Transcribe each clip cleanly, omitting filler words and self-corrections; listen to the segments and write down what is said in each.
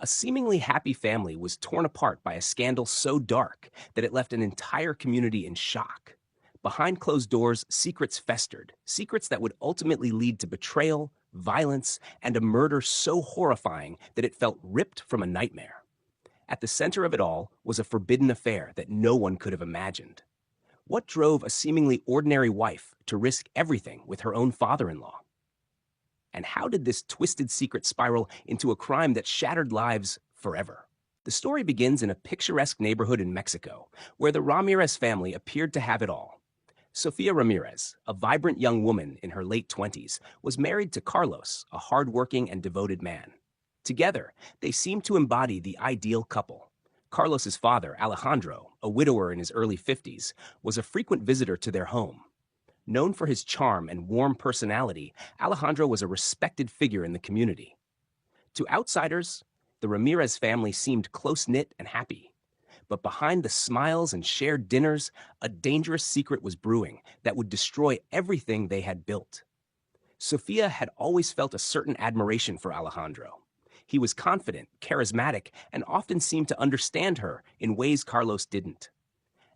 A seemingly happy family was torn apart by a scandal so dark that it left an entire community in shock. Behind closed doors, secrets festered, secrets that would ultimately lead to betrayal, violence, and a murder so horrifying that it felt ripped from a nightmare. At the center of it all was a forbidden affair that no one could have imagined. What drove a seemingly ordinary wife to risk everything with her own father in law? And how did this twisted secret spiral into a crime that shattered lives forever? The story begins in a picturesque neighborhood in Mexico, where the Ramirez family appeared to have it all. Sofia Ramirez, a vibrant young woman in her late 20s, was married to Carlos, a hardworking and devoted man. Together, they seemed to embody the ideal couple. Carlos's father, Alejandro, a widower in his early 50s, was a frequent visitor to their home. Known for his charm and warm personality, Alejandro was a respected figure in the community. To outsiders, the Ramirez family seemed close-knit and happy. But behind the smiles and shared dinners, a dangerous secret was brewing that would destroy everything they had built. Sofia had always felt a certain admiration for Alejandro. He was confident, charismatic, and often seemed to understand her in ways Carlos didn't.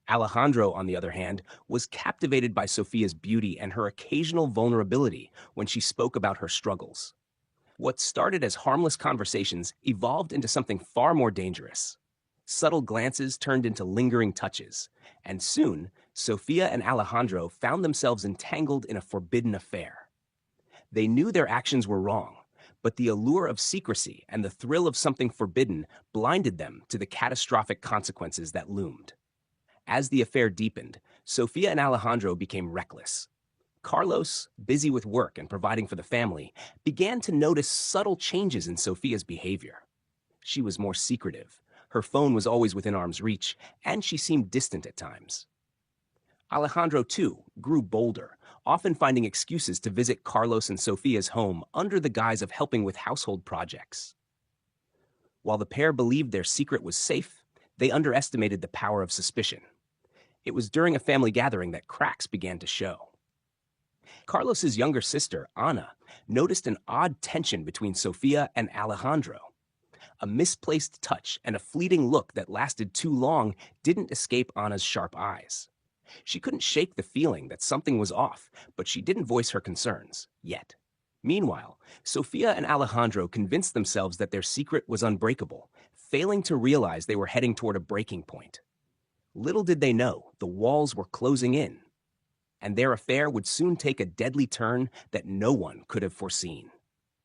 Alejandro, on the other hand, was captivated by Sofia's beauty and her occasional vulnerability when she spoke about her struggles. What started as harmless conversations evolved into something far more dangerous. Subtle glances turned into lingering touches, and soon, Sofia and Alejandro found themselves entangled in a forbidden affair. They knew their actions were wrong, but the allure of secrecy and the thrill of something forbidden blinded them to the catastrophic consequences that loomed. As the affair deepened, Sofia and Alejandro became reckless. Carlos, busy with work and providing for the family, began to notice subtle changes in Sofia's behavior. She was more secretive, her phone was always within arm's reach, and she seemed distant at times. Alejandro, too, grew bolder, often finding excuses to visit Carlos and Sofia's home under the guise of helping with household projects. While the pair believed their secret was safe, they underestimated the power of suspicion. It was during a family gathering that cracks began to show. Carlos's younger sister, Ana, noticed an odd tension between Sofia and Alejandro. A misplaced touch and a fleeting look that lasted too long didn't escape Ana's sharp eyes. She couldn't shake the feeling that something was off, but she didn't voice her concerns, yet. Meanwhile, Sofia and Alejandro convinced themselves that their secret was unbreakable, failing to realize they were heading toward a breaking point. Little did they know, the walls were closing in, and their affair would soon take a deadly turn that no one could have foreseen.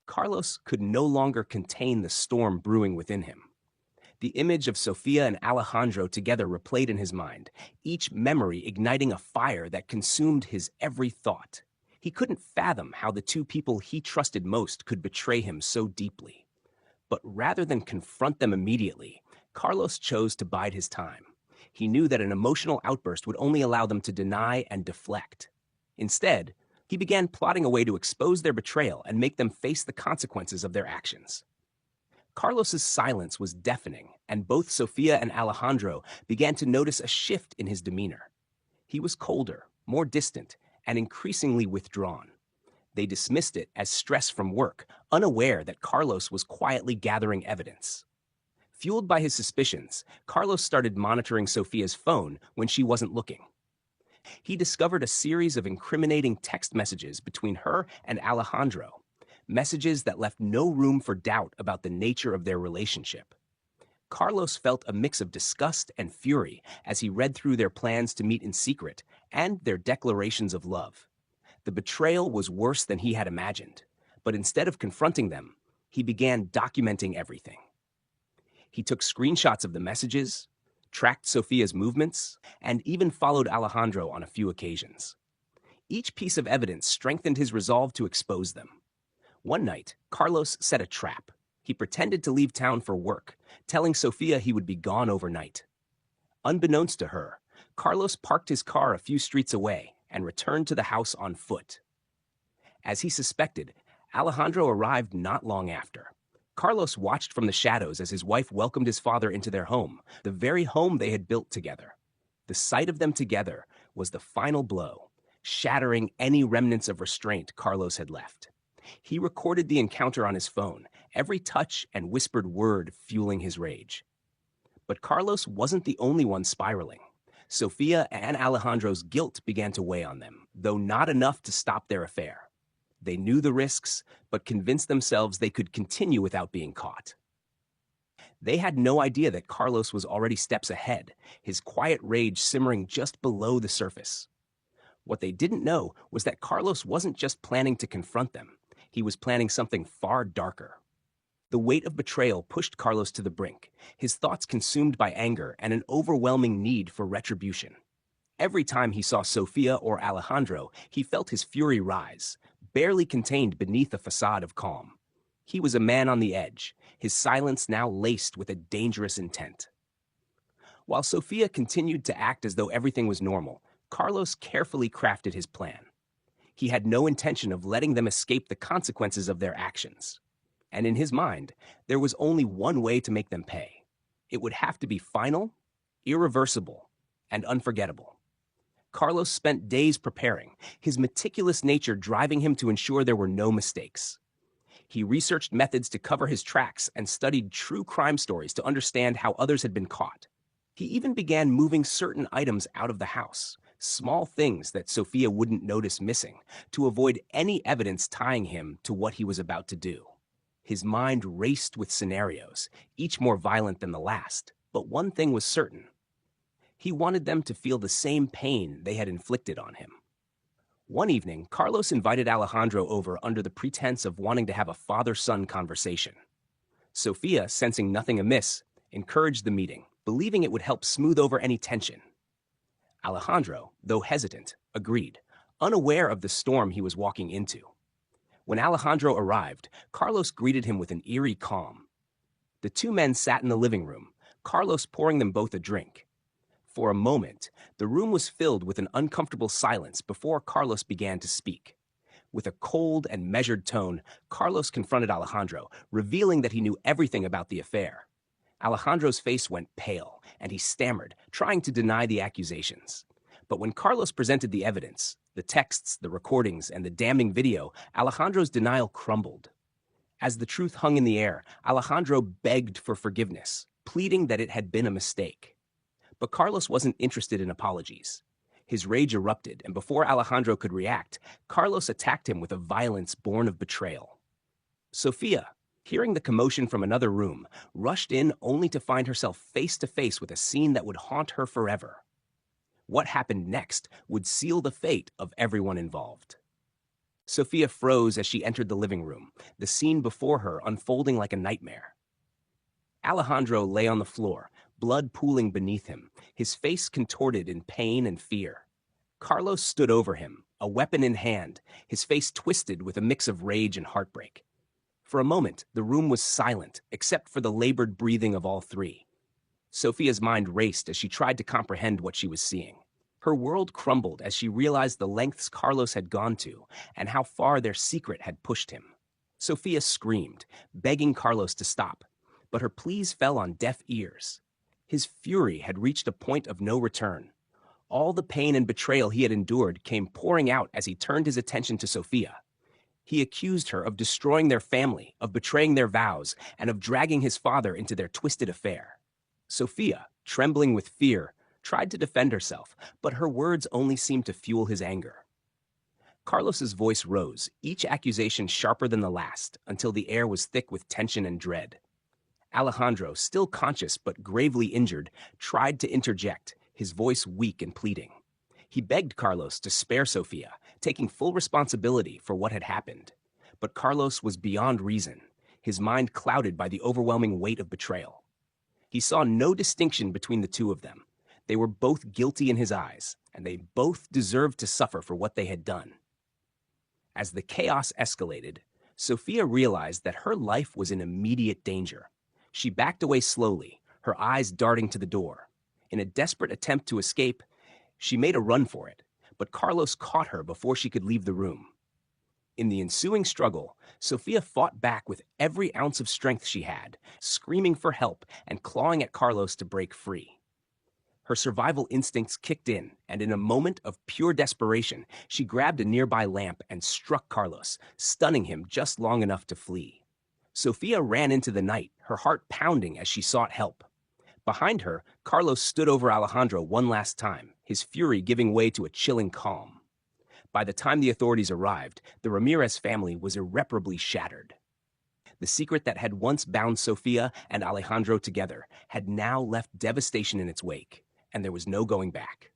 Carlos could no longer contain the storm brewing within him. The image of Sofia and Alejandro together replayed in his mind, each memory igniting a fire that consumed his every thought. He couldn't fathom how the two people he trusted most could betray him so deeply. But rather than confront them immediately, Carlos chose to bide his time. He knew that an emotional outburst would only allow them to deny and deflect. Instead, he began plotting a way to expose their betrayal and make them face the consequences of their actions. Carlos's silence was deafening, and both Sofia and Alejandro began to notice a shift in his demeanor. He was colder, more distant, and increasingly withdrawn. They dismissed it as stress from work, unaware that Carlos was quietly gathering evidence. Fueled by his suspicions, Carlos started monitoring Sofia's phone when she wasn't looking. He discovered a series of incriminating text messages between her and Alejandro, messages that left no room for doubt about the nature of their relationship. Carlos felt a mix of disgust and fury as he read through their plans to meet in secret and their declarations of love. The betrayal was worse than he had imagined, but instead of confronting them, he began documenting everything. He took screenshots of the messages, tracked Sofia's movements, and even followed Alejandro on a few occasions. Each piece of evidence strengthened his resolve to expose them. One night, Carlos set a trap. He pretended to leave town for work, telling Sofia he would be gone overnight. Unbeknownst to her, Carlos parked his car a few streets away and returned to the house on foot. As he suspected, Alejandro arrived not long after. Carlos watched from the shadows as his wife welcomed his father into their home, the very home they had built together. The sight of them together was the final blow, shattering any remnants of restraint Carlos had left. He recorded the encounter on his phone, every touch and whispered word fueling his rage. But Carlos wasn't the only one spiraling. Sofia and Alejandro's guilt began to weigh on them, though not enough to stop their affair. They knew the risks, but convinced themselves they could continue without being caught. They had no idea that Carlos was already steps ahead, his quiet rage simmering just below the surface. What they didn't know was that Carlos wasn't just planning to confront them. He was planning something far darker. The weight of betrayal pushed Carlos to the brink, his thoughts consumed by anger and an overwhelming need for retribution. Every time he saw Sofia or Alejandro, he felt his fury rise, barely contained beneath a facade of calm. He was a man on the edge, his silence now laced with a dangerous intent. While Sofia continued to act as though everything was normal, Carlos carefully crafted his plan. He had no intention of letting them escape the consequences of their actions. And in his mind, there was only one way to make them pay. It would have to be final, irreversible, and unforgettable. Carlos spent days preparing, his meticulous nature driving him to ensure there were no mistakes. He researched methods to cover his tracks and studied true crime stories to understand how others had been caught. He even began moving certain items out of the house, small things that Sofia wouldn't notice missing, to avoid any evidence tying him to what he was about to do. His mind raced with scenarios, each more violent than the last, but one thing was certain. He wanted them to feel the same pain they had inflicted on him. One evening, Carlos invited Alejandro over under the pretense of wanting to have a father-son conversation. Sofia, sensing nothing amiss, encouraged the meeting, believing it would help smooth over any tension. Alejandro, though hesitant, agreed, unaware of the storm he was walking into. When Alejandro arrived, Carlos greeted him with an eerie calm. The two men sat in the living room, Carlos pouring them both a drink. For a moment, the room was filled with an uncomfortable silence before Carlos began to speak. With a cold and measured tone, Carlos confronted Alejandro, revealing that he knew everything about the affair. Alejandro's face went pale, and he stammered, trying to deny the accusations. But when Carlos presented the evidence, the texts, the recordings, and the damning video, Alejandro's denial crumbled. As the truth hung in the air, Alejandro begged for forgiveness, pleading that it had been a mistake. But Carlos wasn't interested in apologies. His rage erupted, and before Alejandro could react, Carlos attacked him with a violence born of betrayal. Sofia, hearing the commotion from another room, rushed in only to find herself face to face with a scene that would haunt her forever. What happened next would seal the fate of everyone involved. Sofia froze as she entered the living room, the scene before her unfolding like a nightmare. Alejandro lay on the floor, blood pooling beneath him, his face contorted in pain and fear. Carlos stood over him, a weapon in hand, his face twisted with a mix of rage and heartbreak. For a moment, the room was silent, except for the labored breathing of all three. Sofia's mind raced as she tried to comprehend what she was seeing. Her world crumbled as she realized the lengths Carlos had gone to and how far their secret had pushed him. Sofia screamed, begging Carlos to stop, but her pleas fell on deaf ears. His fury had reached a point of no return. All the pain and betrayal he had endured came pouring out as he turned his attention to Sofia. He accused her of destroying their family, of betraying their vows, and of dragging his father into their twisted affair. Sofia, trembling with fear, tried to defend herself, but her words only seemed to fuel his anger. Carlos's voice rose, each accusation sharper than the last, until the air was thick with tension and dread. Alejandro, still conscious but gravely injured, tried to interject, his voice weak and pleading. He begged Carlos to spare Sofia, taking full responsibility for what had happened. But Carlos was beyond reason, his mind clouded by the overwhelming weight of betrayal. He saw no distinction between the two of them. They were both guilty in his eyes, and they both deserved to suffer for what they had done. As the chaos escalated, Sofia realized that her life was in immediate danger. She backed away slowly, her eyes darting to the door. In a desperate attempt to escape, she made a run for it, but Carlos caught her before she could leave the room. In the ensuing struggle, Sofia fought back with every ounce of strength she had, screaming for help and clawing at Carlos to break free. Her survival instincts kicked in, and in a moment of pure desperation, she grabbed a nearby lamp and struck Carlos, stunning him just long enough to flee. Sofia ran into the night, her heart pounding as she sought help. Behind her, Carlos stood over Alejandro one last time, his fury giving way to a chilling calm. By the time the authorities arrived, the Ramirez family was irreparably shattered. The secret that had once bound Sofia and Alejandro together had now left devastation in its wake, and there was no going back.